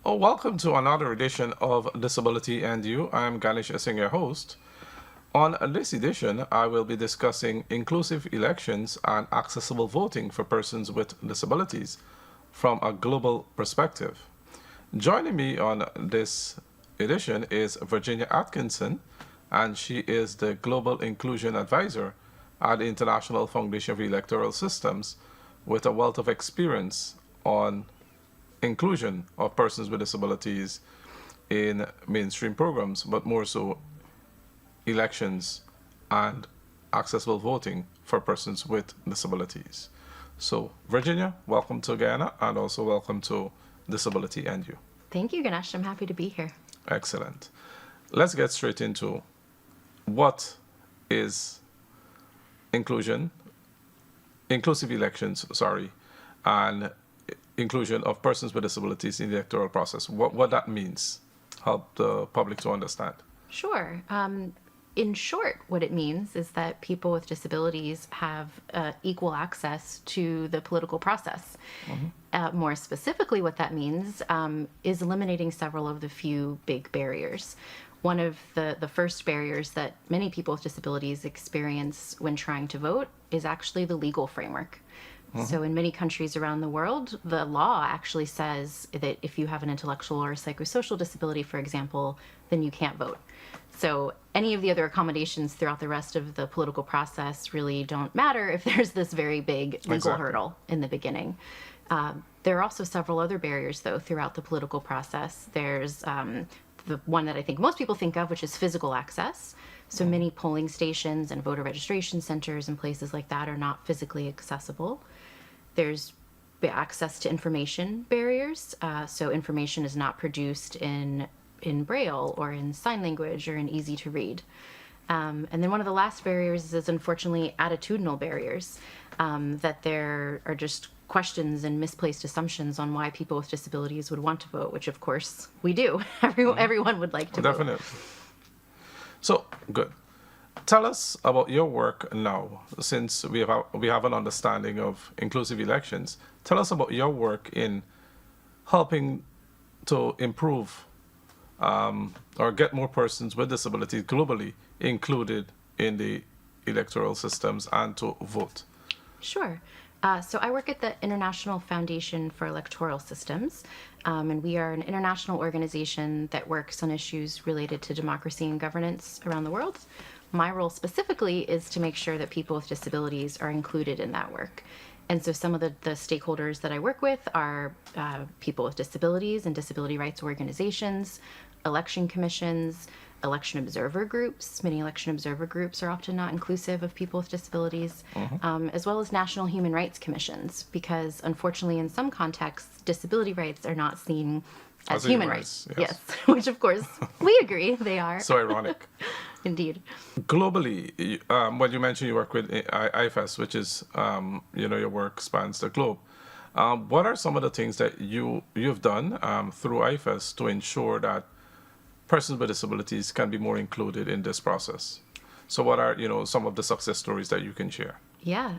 Oh, welcome to another edition of Disability and You. I'm Ganesh Singh, your host. On this edition, I will be discussing inclusive elections and accessible voting for persons with disabilities from a global perspective. Joining me on this edition is Virginia Atkinson, and she is the Global Inclusion Advisor at the International Foundation of Electoral Systems with a wealth of experience on inclusion of persons with disabilities in mainstream programs, but more so elections and accessible voting for persons with disabilities. So, Virginia, welcome to Guyana and also welcome to Disability and You. Thank you, Ganesh. I'm happy to be here. Excellent. Let's get straight into what is inclusive elections, and inclusion of persons with disabilities in the electoral process. What that means, help the public to understand. Sure. In short, what it means is that people with disabilities have equal access to the political process. More specifically, what that means is eliminating several of the few big barriers. One of the first barriers that many people with disabilities experience when trying to vote is actually the legal framework. So in many countries around the world, the law actually says that if you have an intellectual or psychosocial disability, for example, then you can't vote. So any of the other accommodations throughout the rest of the political process really don't matter if there's this very big legal hurdle in the beginning. There are also several other barriers, though, throughout the political process. There's the one that I think most people think of, which is physical access. So many polling stations and voter registration centers and places like that are not physically accessible. There's access to information barriers. So information is not produced in Braille or in sign language or in easy to read. And then one of the last barriers is unfortunately attitudinal barriers, that there are just questions and misplaced assumptions on why people with disabilities would want to vote, which of course we do. Everyone would like to vote. Definitely. So, good. Tell us about your work now, since we have an understanding of inclusive elections. Tell us about your work in helping to improve or get more persons with disabilities globally included in the electoral systems and to vote. Sure. So I work at the International Foundation for Electoral Systems, and we are an international organization that works on issues related to democracy and governance around the world. My role specifically is to make sure that people with disabilities are included in that work. And so some of the stakeholders that I work with are people with disabilities and disability rights organizations, election commissions, election observer groups. Many election observer groups are often not inclusive of people with disabilities, as well as national human rights commissions, because unfortunately in some contexts, disability rights are not seen as human rights. Yes, which of course we agree they are. So ironic. Indeed. Globally, when you mentioned you work with IFS, which is, your work spans the globe. What are some of the things that you've done through IFS to ensure that persons with disabilities can be more included in this process? So what are, some of the success stories that you can share? Yeah,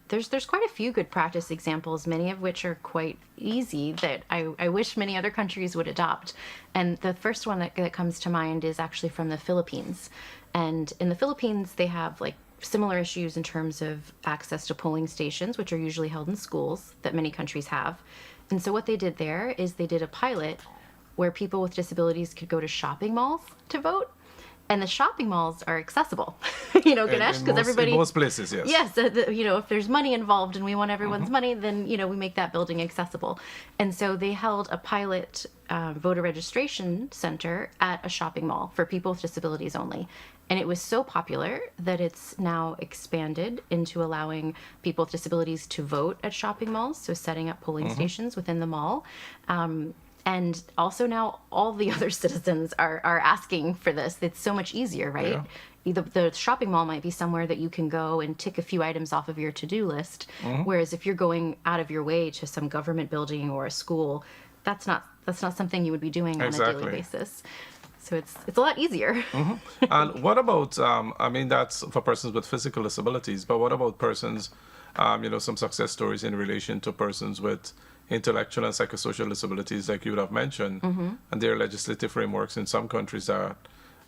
there's quite a few good practice examples, many of which are quite easy that I wish many other countries would adopt. And the first one that comes to mind is actually from the Philippines. And in the Philippines, they have similar issues in terms of access to polling stations, which are usually held in schools that many countries have. And so what they did there is they did a pilot where people with disabilities could go to shopping malls to vote. And the shopping malls are accessible, Ganesh, because everybody... In most places, yes. Yes, if there's money involved and we want everyone's money, then, we make that building accessible. And so they held a pilot voter registration center at a shopping mall for people with disabilities only. And it was so popular that it's now expanded into allowing people with disabilities to vote at shopping malls, so setting up polling stations within the mall. And also now all the other citizens are asking for this. It's so much easier, right? Yeah. The shopping mall might be somewhere that you can go and tick a few items off of your to-do list. Whereas if you're going out of your way to some government building or a school, that's not something you would be doing on a daily basis. So it's a lot easier. And what about, that's for persons with physical disabilities, but what about persons, some success stories in relation to persons with intellectual and psychosocial disabilities, like you would have mentioned, and there are legislative frameworks in some countries that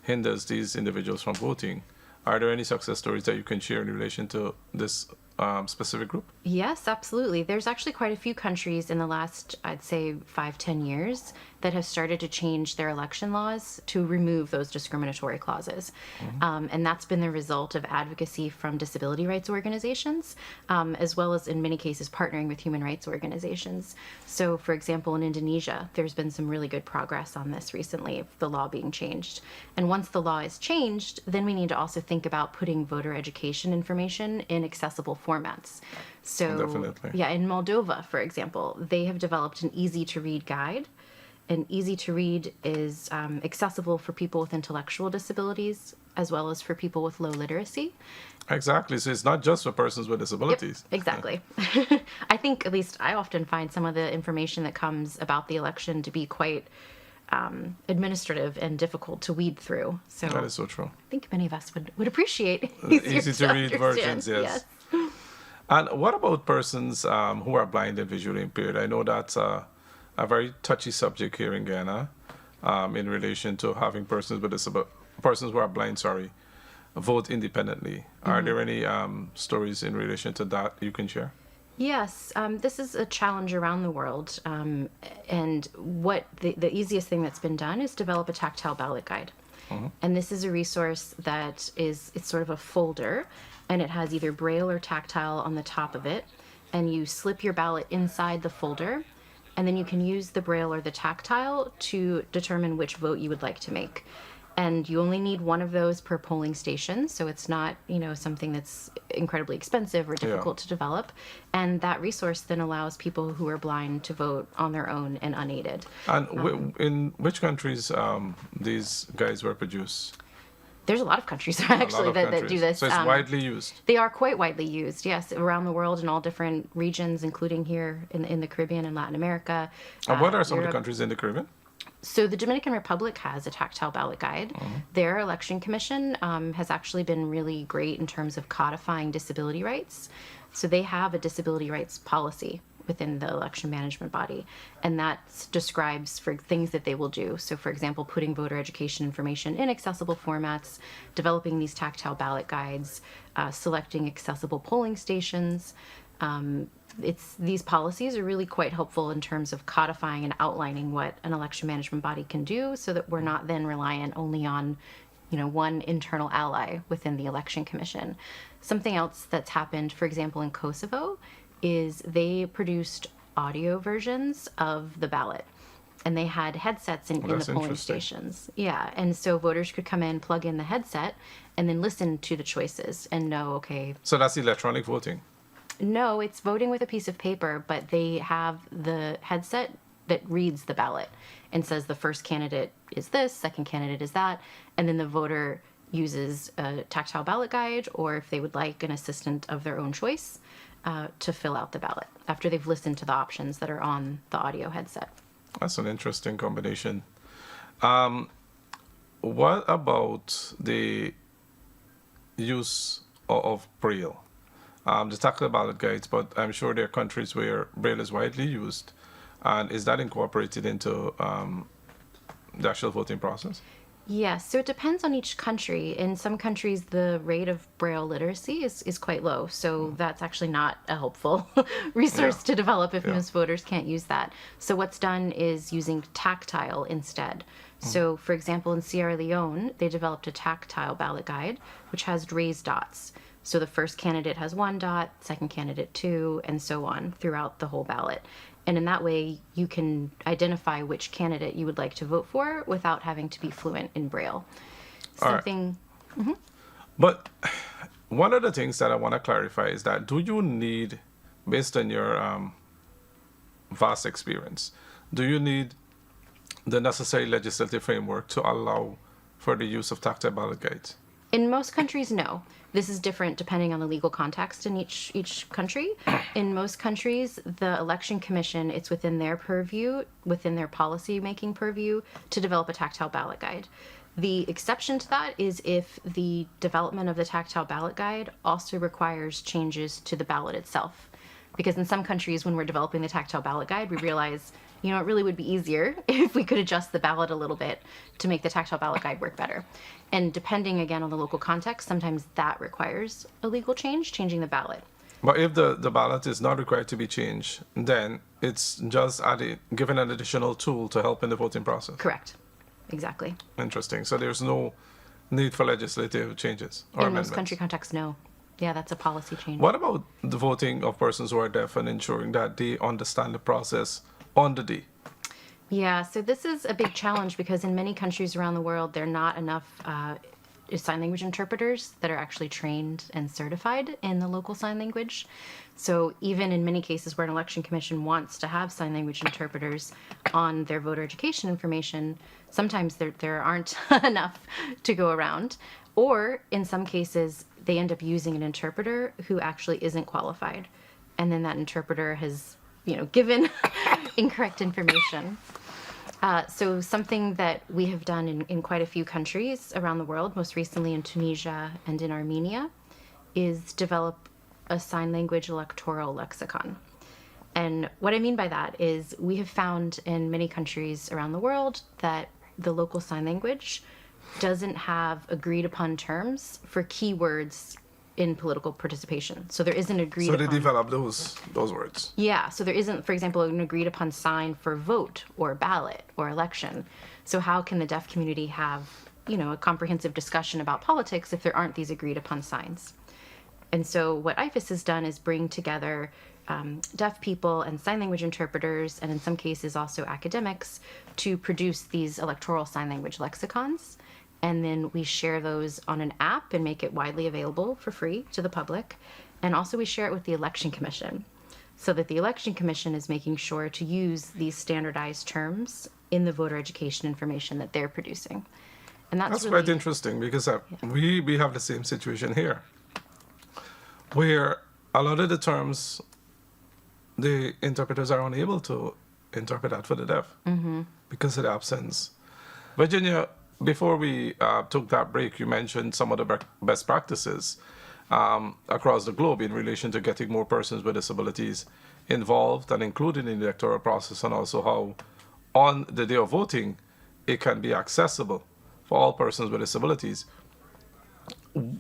hinders these individuals from voting. Are there any success stories that you can share in relation to this specific group? Yes, absolutely. There's actually quite a few countries in the last, I'd say, 5, 10 years that have started to change their election laws to remove those discriminatory clauses. And that's been the result of advocacy from disability rights organizations, as well as in many cases partnering with human rights organizations. So, for example, in Indonesia, there's been some really good progress on this recently, the law being changed. And once the law is changed, then we need to also think about putting voter education information in accessible formats. So, Definitely. yeah, in Moldova, for example, they have developed an easy to read guide. And easy to read is accessible for people with intellectual disabilities as well as for people with low literacy. Exactly. So it's not just for persons with Yep, disabilities. exactly. I think, at least I often find some of the information that comes about the election to be quite administrative and difficult to weed through. So That is so true. I think many of us would appreciate easier Easy to read understand. versions, yes. And what about persons who are blind and visually impaired? I know that's a very touchy subject here in Ghana in relation to having persons who are blind, sorry, vote independently. Are there any stories in relation to that you can share? Yes, this is a challenge around the world. And what the easiest thing that's been done is develop a tactile ballot guide. And this is a resource that it's sort of a folder, and it has either braille or tactile on the top of it. And you slip your ballot inside the folder, and then you can use the braille or the tactile to determine which vote you would like to make. And you only need one of those per polling station, so it's not, something that's incredibly expensive or difficult to develop. And that resource then allows people who are blind to vote on their own and unaided. And in which countries these guys were produced? There's a lot of countries A lot actually of that do countries. this. So it's widely used. They are quite widely used, yes, around the world in all different regions, including here in the Caribbean and Latin America. And what are some of Europe. the countries in the Caribbean? So the Dominican Republic has a tactile ballot guide. Their election commission has actually been really great in terms of codifying disability rights. So they have a disability rights policy within the election management body, and that describes for things that they will do. So, for example, putting voter education information in accessible formats, developing these tactile ballot guides, selecting accessible polling stations. These policies are really quite helpful in terms of codifying and outlining what an election management body can do, so that we're not then reliant only on one internal ally within the election commission. Something else that's happened, for example, in Kosovo, is they produced audio versions of the ballot. And they had headsets in the that's polling interesting. stations. Yeah. And so voters could come in, plug in the headset, and then listen to the choices and know, okay, So that's electronic voting. no, it's voting with a piece of paper, but they have the headset that reads the ballot and says the first candidate is this, second candidate is that, and then the voter uses a tactile ballot guide, or if they would like, an assistant of their own choice to fill out the ballot after they've listened to the options that are on the audio headset. That's an interesting combination. What about the use of Braille? The tactile ballot guides, but I'm sure there are countries where Braille is widely used. And is that incorporated into the actual voting process? Yes, so it depends on each country. In some countries, the rate of Braille literacy is quite low, so that's actually not a helpful resource to develop if most voters can't use that. So what's done is using tactile instead. So, for example, in Sierra Leone, they developed a tactile ballot guide, which has raised dots. So the first candidate has 1 dot, second candidate 2, and so on throughout the whole ballot. And in that way, you can identify which candidate you would like to vote for without having to be fluent in Braille. All right. Something. But one of the things that I want to clarify is that do you need, based on your vast experience, do you need the necessary legislative framework to allow for the use of tactile ballot guides? In most countries, no. This is different depending on the legal context in each country. In most countries, the election commission, it's within their purview, within their policy making purview, to develop a tactile ballot guide. The exception to that is if the development of the tactile ballot guide also requires changes to the ballot itself. Because in some countries, when we're developing the tactile ballot guide, we realize, you know, it really would be easier if we could adjust the ballot a little bit to make the tactile ballot guide work better. And depending, again, on the local context, sometimes that requires a legal change, changing the ballot. But if the ballot is not required to be changed, then it's just given an additional tool to help in the voting process. Correct. Exactly. Interesting. So there's no need for legislative changes or In amendments. most country contexts, no. Yeah, that's a policy change. What about the voting of persons who are deaf and ensuring that they understand the process on the day? Yeah, so this is a big challenge because in many countries around the world, there are not enough sign language interpreters that are actually trained and certified in the local sign language. So even in many cases where an election commission wants to have sign language interpreters on their voter education information, sometimes there aren't enough to go around. Or in some cases, they end up using an interpreter who actually isn't qualified. And then that interpreter has, you know, given incorrect information. So something that we have done in quite a few countries around the world, most recently in Tunisia and in Armenia, is develop a sign language electoral lexicon. And what I mean by that is we have found in many countries around the world that the local sign language doesn't have agreed upon terms for keywords in political participation. So there isn't agreed So they upon. develop those words. Yeah, so there isn't, for example, an agreed upon sign for vote or ballot or election. So how can the deaf community have, you know, a comprehensive discussion about politics if there aren't these agreed upon signs? And so what IFAS has done is bring together deaf people and sign language interpreters, and in some cases also academics, to produce these electoral sign language lexicons. And then we share those on an app and make it widely available for free to the public. And also we share it with the Election Commission, so that the Election Commission is making sure to use these standardized terms in the voter education information that they're producing. And That's really quite interesting because we have the same situation here, where a lot of the terms, the interpreters are unable to interpret that for the deaf because of the absence. Virginia, before we took that break, you mentioned some of the best practices across the globe in relation to getting more persons with disabilities involved and included in the electoral process, and also how on the day of voting it can be accessible for all persons with disabilities. You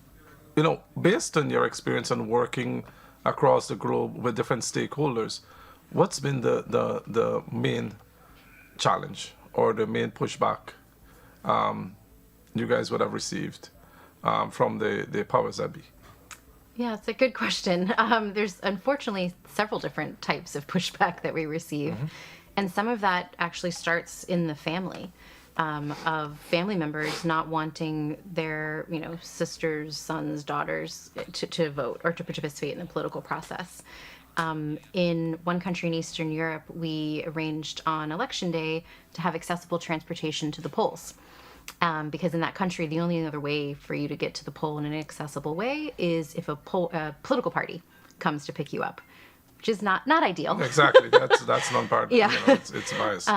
know, based on your experience and working across the globe with different stakeholders, what's been the main challenge or the main pushback you guys would have received from the powers that be? Yeah, it's a good question. There's unfortunately several different types of pushback that we receive. And some of that actually starts in the family, of family members not wanting their, you know, sisters, sons, daughters to vote or to participate in the political process. In one country in Eastern Europe, we arranged on election day to have accessible transportation to the polls. Because in that country, the only other way for you to get to the poll in an accessible way is if a political party comes to pick you up, which is not ideal. Exactly, that's non-partisan. Yeah. You know, it's biased.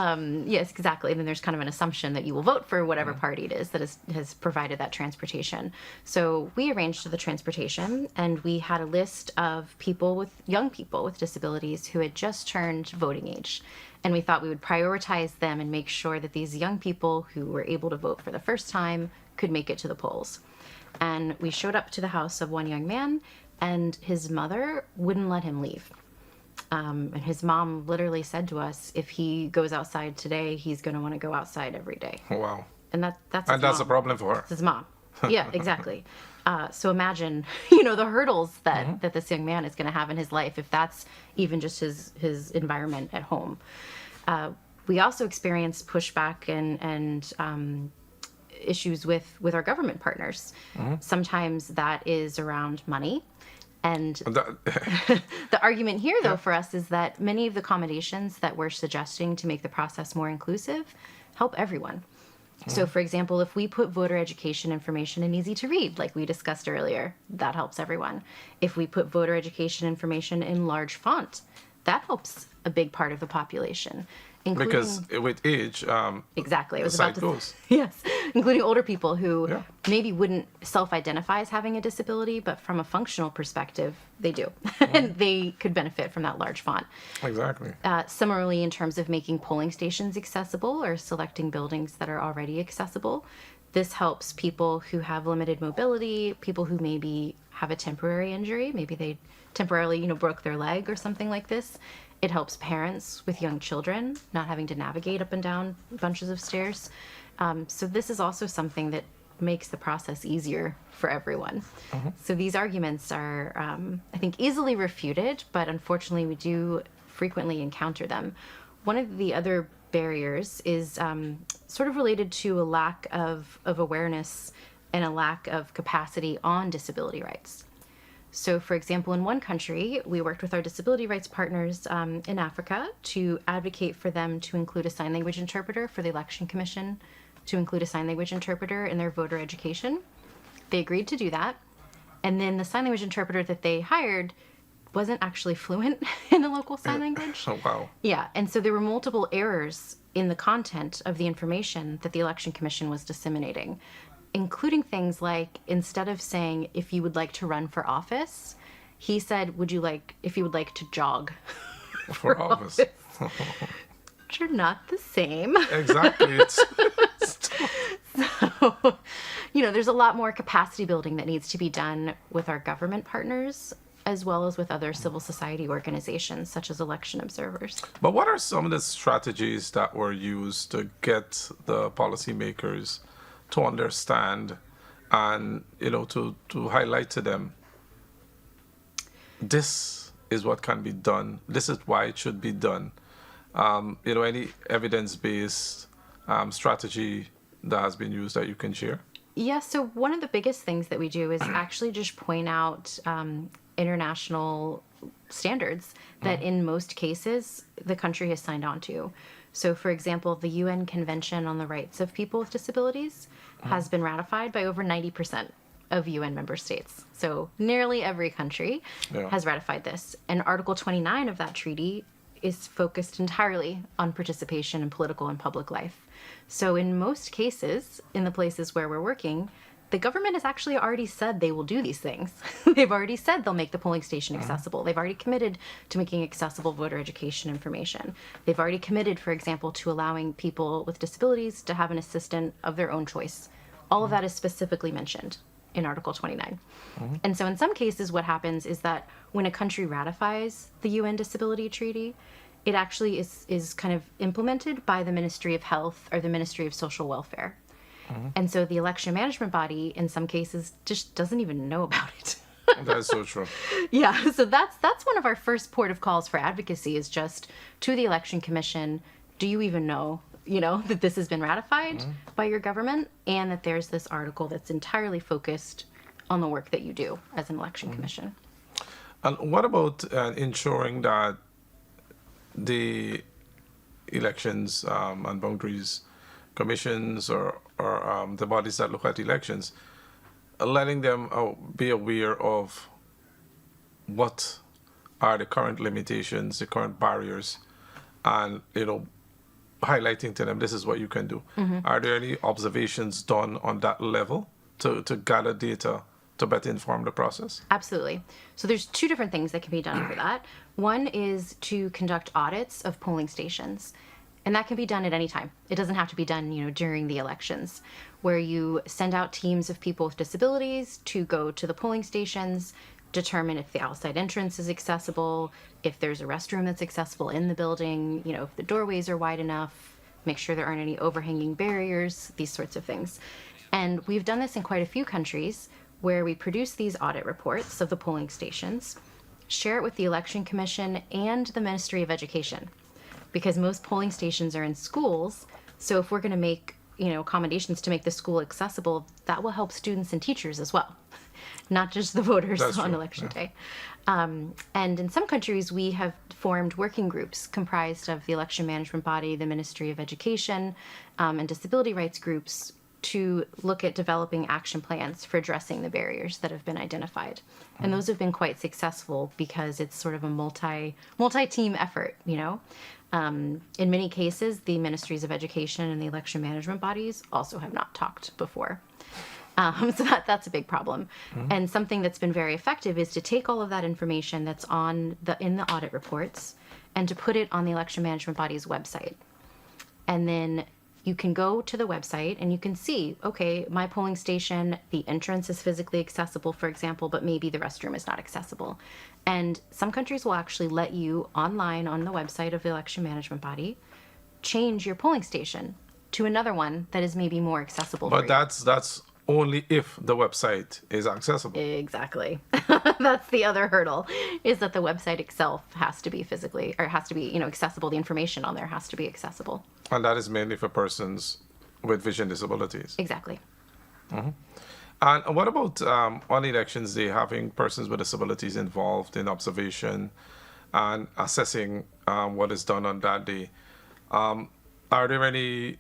Yes, exactly. And then there's kind of an assumption that you will vote for whatever party it is that has provided that transportation. So we arranged the transportation, and we had a list of young people with disabilities who had just turned voting age. And we thought we would prioritize them and make sure that these young people who were able to vote for the first time could make it to the polls. And we showed up to the house of one young man, and his mother wouldn't let him leave. And his mom literally said to us, if he goes outside today, he's going to want to go outside every day. Wow. And that's And that's mom. a problem for her. It's his mom. Yeah, exactly. So imagine, you know, the hurdles that this young man is going to have in his life, if that's even just his environment at home. We also experienced pushback and issues with our government partners. Sometimes that is around money. And the argument here, though, for us is that many of the accommodations that we're suggesting to make the process more inclusive help everyone. So, for example, if we put voter education information in easy to read, like we discussed earlier, that helps everyone. If we put voter education information in large font, that helps a big part of the population. Because including with age, exactly. I the was about site to goes. yes, including older people who Yeah. maybe wouldn't self-identify as having a disability, but from a functional perspective, they do, and they could benefit from that large font. Exactly. Similarly, in terms of making polling stations accessible or selecting buildings that are already accessible, this helps people who have limited mobility, people who maybe have a temporary injury, maybe they temporarily, broke their leg or something like this. It helps parents with young children not having to navigate up and down bunches of stairs. So this is also something that makes the process easier for everyone. So these arguments are, I think, easily refuted, but unfortunately, we do frequently encounter them. One of the other barriers is sort of related to a lack of awareness and a lack of capacity on disability rights. So, for example, in one country, we worked with our disability rights partners in Africa to advocate for them to include a sign language interpreter, for the Election Commission to include a sign language interpreter in their voter education. They agreed to do that. And then the sign language interpreter that they hired wasn't actually fluent in the local sign language. Oh, wow. Yeah, and so there were multiple errors in the content of the information that the Election Commission was disseminating, including things like, instead of saying, if you would like to run for office, he said, if you would like to jog For office. which are not the same. Exactly. There's a lot more capacity building that needs to be done with our government partners, as well as with other civil society organizations, such as election observers. But what are some of the strategies that were used to get the policymakers to understand and, to highlight to them, this is what can be done, this is why it should be done? Any evidence-based strategy that has been used that you can share? Yeah, so one of the biggest things that we do is actually just point out international standards that in most cases the country has signed on to. So, for example, the UN Convention on the Rights of People with Disabilities has been ratified by over 90% of UN member states. So nearly every country has ratified this. And Article 29 of that treaty is focused entirely on participation in political and public life. So in most cases, in the places where we're working, the government has actually already said they will do these things. They've already said they'll make the polling station accessible. They've already committed to making accessible voter education information. They've already committed, for example, to allowing people with disabilities to have an assistant of their own choice. All of that is specifically mentioned in Article 29. And so in some cases, what happens is that when a country ratifies the UN Disability Treaty, it actually is kind of implemented by the Ministry of Health or the Ministry of Social Welfare. And so the election management body, in some cases, just doesn't even know about it. That's so true. Yeah, so that's one of our first port of calls for advocacy, is just to the Election Commission, do you even know, that this has been ratified by your government, and that there's this article that's entirely focused on the work that you do as an election commission. And what about ensuring that the elections and boundaries commissions or the bodies that look at elections, letting them be aware of what are the current limitations, the current barriers, and highlighting to them, this is what you can do. Are there any observations done on that level to gather data to better inform the process? Absolutely. So there's two different things that can be done for that. One is to conduct audits of polling stations. And that can be done at any time. It doesn't have to be done, during the elections, where you send out teams of people with disabilities to go to the polling stations, determine if the outside entrance is accessible, if there's a restroom that's accessible in the building, if the doorways are wide enough, make sure there aren't any overhanging barriers, these sorts of things. And we've done this in quite a few countries where we produce these audit reports of the polling stations, share it with the Election Commission and the Ministry of Education, because most polling stations are in schools. So if we're going to make, accommodations to make the school accessible, that will help students and teachers as well, not just the voters on election day. And in some countries, we have formed working groups comprised of the election management body, the Ministry of Education, and disability rights groups, to look at developing action plans for addressing the barriers that have been identified. And those have been quite successful because it's sort of a multi-team effort, you know. In many cases, the ministries of education and the election management bodies also have not talked before. So that's a big problem. And something that's been very effective is to take all of that information that's in the audit reports and to put it on the election management body's website. And then you can go to the website and you can see, okay, my polling station, the entrance is physically accessible, for example, but maybe the restroom is not accessible. And some countries will actually let you online on the website of the election management body change your polling station to another one that is maybe more accessible for But you. that's only if the website is accessible. Exactly. That's the other hurdle, is that the website itself has to be physically, or has to be, accessible. The information on there has to be accessible. And that is mainly for persons with vision disabilities. Exactly. And what about on elections day, having persons with disabilities involved in observation and assessing what is done on that day? Are there any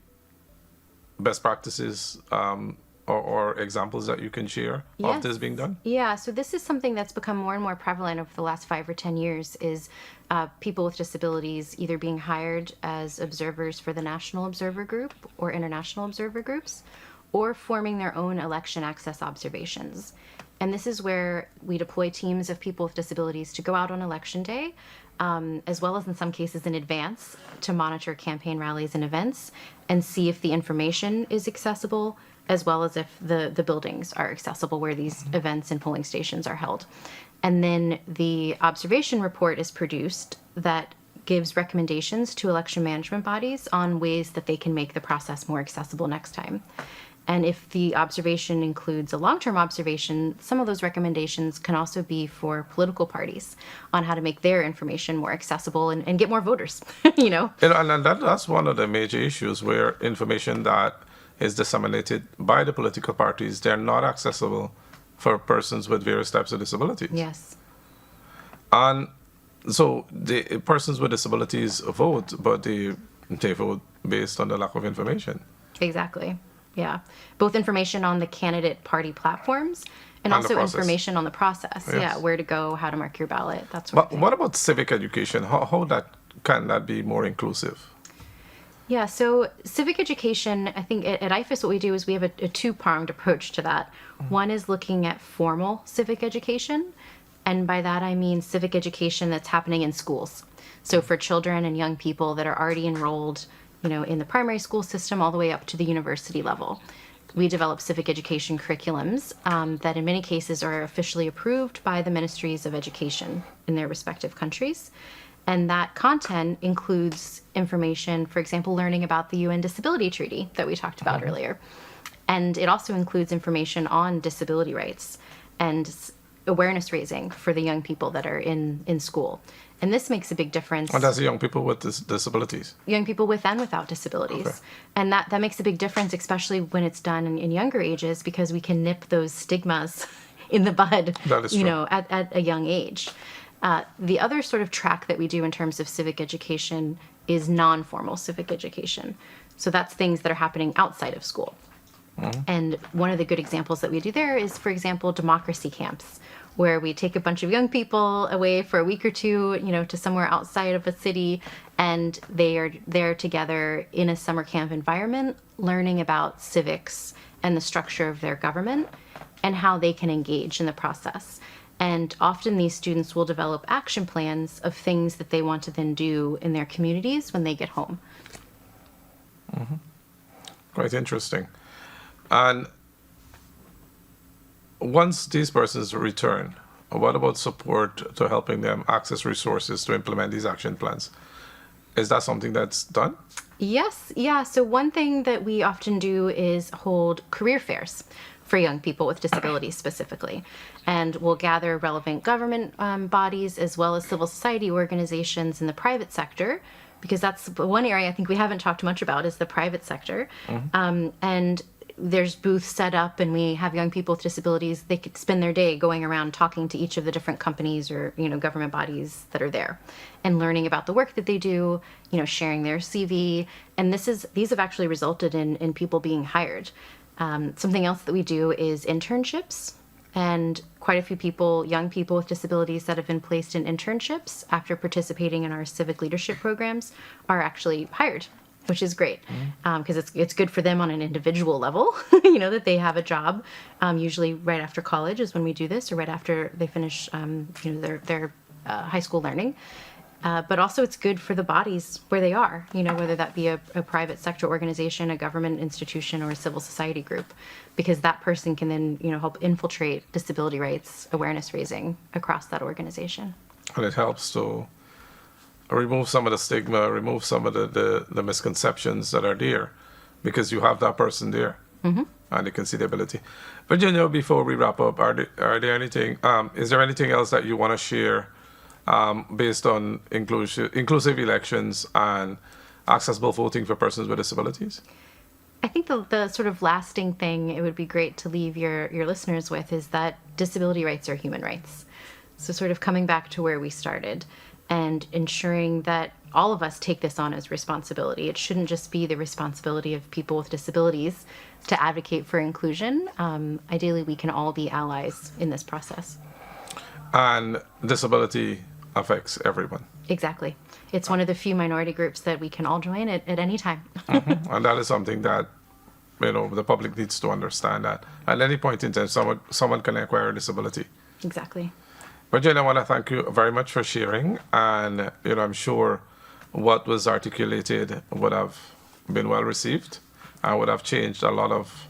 best practices or examples that you can share of Yes. this being done? Yeah, so this is something that's become more and more prevalent over the last 5 or 10 years, is people with disabilities either being hired as observers for the National Observer Group or International Observer Groups, or forming their own election access observations. And this is where we deploy teams of people with disabilities to go out on election day, as well as in some cases in advance, to monitor campaign rallies and events and see if the information is accessible, as well as if the buildings are accessible where these events and polling stations are held. And then the observation report is produced that gives recommendations to election management bodies on ways that they can make the process more accessible next time. And if the observation includes a long-term observation, some of those recommendations can also be for political parties on how to make their information more accessible and get more voters, you know? And that's one of the major issues, where information that is disseminated by the political parties, they're not accessible for persons with various types of disabilities. Yes. And so the persons with disabilities vote, but they vote based on the lack of information. Exactly. Yeah. Both information on the candidate party platforms and And the also process. information on the process. Yes. Yeah, where to go, how to mark your ballot, that sort But of thing. what about civic education? How can that be more inclusive? Yeah, so civic education, I think at IFAS what we do is we have a two-pronged approach to that. One is looking at formal civic education, and by that I mean civic education that's happening in schools. So for children and young people that are already enrolled, in the primary school system all the way up to the university level. We develop civic education curriculums that in many cases are officially approved by the ministries of education in their respective countries. And that content includes information, for example, learning about the UN Disability Treaty that we talked about earlier. And it also includes information on disability rights and awareness raising for the young people that are in school. And this makes a big difference. And that's the young people with disabilities. Young people with and without disabilities. Okay. And that makes a big difference, especially when it's done in younger ages, because we can nip those stigmas in the bud, That is true. at a young age. The other sort of track that we do in terms of civic education is non-formal civic education. So that's things that are happening outside of school. And one of the good examples that we do there is, for example, democracy camps, where we take a bunch of young people away for a week or two, to somewhere outside of a city, and they are there together in a summer camp environment, learning about civics and the structure of their government and how they can engage in the process. And often these students will develop action plans of things that they want to then do in their communities when they get home. Quite interesting. And once these persons return, what about support to helping them access resources to implement these action plans? Is that something that's done? Yes, yeah. So one thing that we often do is hold career fairs for young people with disabilities specifically. And we'll gather relevant government bodies as well as civil society organizations in the private sector, because that's one area I think we haven't talked much about, is the private sector. And there's booths set up, and we have young people with disabilities. They could spend their day going around talking to each of the different companies or government bodies that are there, and learning about the work that they do. Sharing their CV, and these have actually resulted in people being hired. Something else that we do is internships. And quite a few people, young people with disabilities that have been placed in internships after participating in our civic leadership programs are actually hired, which is great because it's good for them on an individual level, that they have a job. Usually right after college is when we do this, or right after they finish, their high school learning. But also it's good for the bodies where they are, whether that be a private sector organization, a government institution, or a civil society group, because that person can then, help infiltrate disability rights awareness raising across that organization. And it helps to remove some of the stigma, remove some of the misconceptions that are there, because you have that person there, and they can see the ability. Virginia, before we wrap up, are there anything? Is there anything else that you want to share based on inclusive elections and accessible voting for persons with disabilities? I think the sort of lasting thing it would be great to leave your listeners with is that disability rights are human rights. So sort of coming back to where we started and ensuring that all of us take this on as responsibility. It shouldn't just be the responsibility of people with disabilities to advocate for inclusion. Ideally, we can all be allies in this process. And disability affects everyone. Exactly. It's one of the few minority groups that we can all join at any time. And that is something that the public needs to understand, that at any point in time someone can acquire a disability. Exactly. But Jen, I want to thank you very much for sharing, and I'm sure what was articulated would have been well received and would have changed a lot of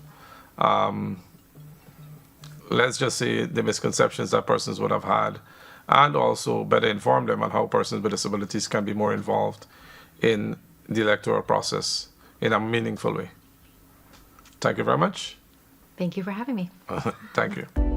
let's just say the misconceptions that persons would have had, and also better inform them on how persons with disabilities can be more involved in the electoral process in a meaningful way. Thank you very much. Thank you for having me. Thank you.